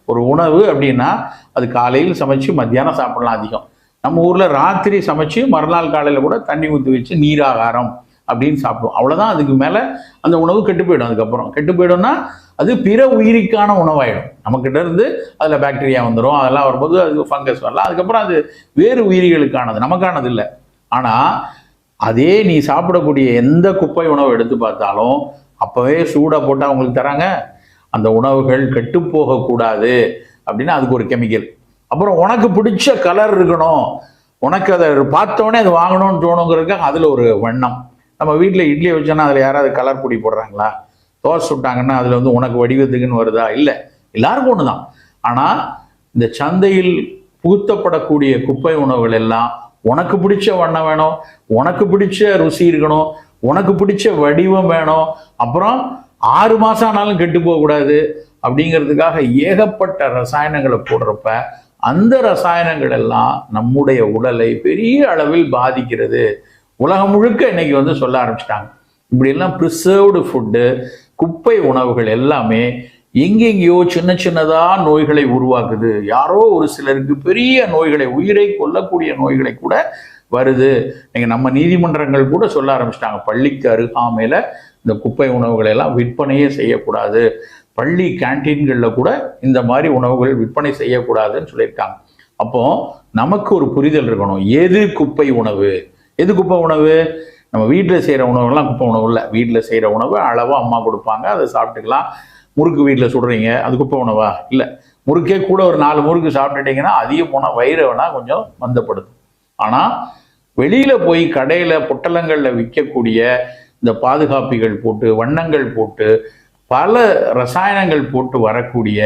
ஒரு உணவு அப்படின்னா அது காலையில் சமைச்சு மத்தியானம் சாப்பிடலாம் அதிகம். நம்ம ஊர்ல ராத்திரி சமைச்சு மறுநாள் காலையில கூட தண்ணி ஊற்றி வச்சு நீராகாரம் அப்படின்னு சாப்பிடுவோம். அவ்வளவுதான். அதுக்கு மேல அந்த உணவு கெட்டு போயிடும். அதுக்கப்புறம் கெட்டு போயிடும்னா அது பிற உயிருக்கான உணவாயிடும். நம்மக்கிட்ட இருந்து அதுல பாக்டீரியா வந்துடும். அதெல்லாம் வரும்போது அது ஃபங்கஸ் வரலாம். அதுக்கப்புறம் அது வேறு உயிரிகளுக்கானது, நமக்கானது இல்லை. ஆனா அதே நீ சாப்பிடக்கூடிய எந்த குப்பை உணவு எடுத்து பார்த்தாலும் அப்பவே சூடா போட்டு அவங்களுக்கு தராங்க. அந்த உணவுகள் கெட்டு போகக்கூடாது அப்படின்னா அதுக்கு ஒரு கெமிக்கல். அப்புறம் உனக்கு பிடிச்ச கலர் இருக்கணும், உனக்கு அதை பார்த்தோன்னே அது வாங்கணும்னு தோணுங்கிறதுக்கு அதுல ஒரு வண்ணம். நம்ம வீட்டில் இட்லி வச்சோன்னா அதில் யாராவது கலர் பொடி போடுறாங்களா? தோசை சுட்டாங்கன்னா அதில் வந்து உனக்கு வடிவத்துக்குன்னு வருதா? இல்லை, எல்லாருக்கும் ஒன்று தான். ஆனால் இந்த சந்தையில் புகுத்தப்படக்கூடிய குப்பை உணவுகள் எல்லாம் உனக்கு பிடிச்ச வண்ணம் வேணும், உனக்கு பிடிச்ச ருசி இருக்கணும், உனக்கு பிடிச்ச வடிவம் வேணும், அப்புறம் 6 மாதம் ஆனாலும் கெட்டு போகக்கூடாது அப்படிங்கிறதுக்காக ஏகப்பட்ட ரசாயனங்களை போடுறப்ப அந்த ரசாயனங்கள் எல்லாம் நம்முடைய உடலை பெரிய அளவில் பாதிக்கிறது. உலகம் முழுக்க இன்னைக்கு வந்து சொல்ல ஆரம்பிச்சிட்டாங்க. இப்படி எல்லாம் ப்ரிசர்வ்டு ஃபுட்டு, குப்பை உணவுகள் எல்லாமே எங்கெங்கேயோ சின்ன சின்னதா நோய்களை உருவாக்குது. யாரோ ஒரு சிலருக்கு பெரிய நோய்களை, உயிரை கொல்லக்கூடிய நோய்களை கூட வருது. நீங்க நம்ம நீதிமன்றங்கள் கூட சொல்ல ஆரம்பிச்சிட்டாங்க, பள்ளிக்கு அருகாமையில இந்த குப்பை உணவுகளை எல்லாம் விற்பனையே செய்யக்கூடாது, பள்ளி கேன்டீன்களில் கூட இந்த மாதிரி உணவுகள் விற்பனை செய்யக்கூடாதுன்னு சொல்லியிருக்காங்க. அப்போ நமக்கு ஒரு புரிதல் இருக்கணும், எது குப்பை உணவு, எது குப்பை உணவு. நம்ம வீட்டில் செய்கிற உணவுலாம் குப்பை உணவு இல்லை. வீட்டில் செய்கிற உணவு அளவாக அம்மா கொடுப்பாங்க, அதை சாப்பிட்டுக்கலாம். முறுக்கு வீட்டில் சுடுறீங்க, அது குப்பை உணவா? இல்லை. முறுக்கே கூட ஒரு 4 முறுக்கு சாப்பிட்டுட்டீங்கன்னா அதிகம் போனால் வயிறு வேணால் கொஞ்சம் மந்தப்படுது. ஆனால் வெளியில் போய் கடையில் பொட்டலங்களில் விற்கக்கூடிய இந்த பாதுகாப்பிகள் போட்டு, வண்ணங்கள் போட்டு, பல ரசாயனங்கள் போட்டு வரக்கூடிய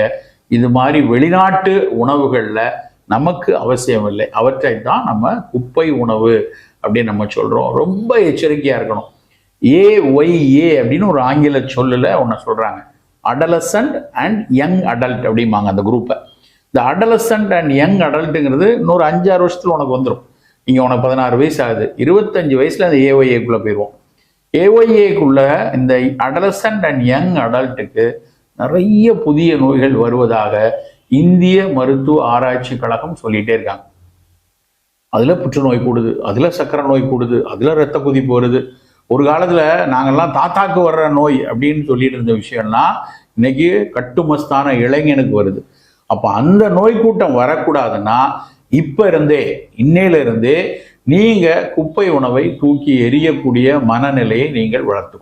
இது மாதிரி வெளிநாட்டு உணவுகளில் நமக்கு அவசியம் இல்லை. அவற்றை தான் நம்ம குப்பை உணவு அப்படின்னு நம்ம சொல்றோம். ரொம்ப எச்சரிக்கையா இருக்கணும். AYA அப்படின்னு ஒரு ஆங்கில சொல்லுல ஒன்று சொல்றாங்க, அடலசன்ட் அண்ட் யங் அடல்ட் அப்படிம்பாங்க அந்த குரூப்பை. இந்த அடலசன்ட் அண்ட் யங் அடல்ட்டுங்கிறது இன்னொரு 5-6 வருஷத்துல உனக்கு வந்துடும். இங்க உனக்கு 16 வயசு ஆகுது, 25 வயசுல அந்த AYAக்குள்ள போயிடுவோம். AYAக்குள்ள இந்த அடலசன்ட் அண்ட் யங் அடல்ட்டுக்கு நிறைய புதிய நோய்கள் வருவதாக இந்திய மருத்துவ ஆராய்ச்சி கழகம் சொல்லிட்டே இருக்காங்க. அதுல புற்றுநோய் கூடுது, அதுல சக்கரை நோய் கூடுது, அதுல ரத்த கொதிப்பு வருது. ஒரு காலத்துல நாங்கெல்லாம் தாத்தாக்கு வர்ற நோய் அப்படின்னு சொல்லிட்டு இருந்த விஷயம்லாம் இன்னைக்கு கட்டுமஸ்தான இளைஞனுக்கு வருது. அப்ப அந்த நோய் கூட்டம் வரக்கூடாதுன்னா இப்ப இருந்தே, இன்னையில இருந்தே நீங்க குப்பை உணவை தூக்கி எறியக்கூடிய மனநிலையை நீங்கள் வளர்த்துக்கணும்.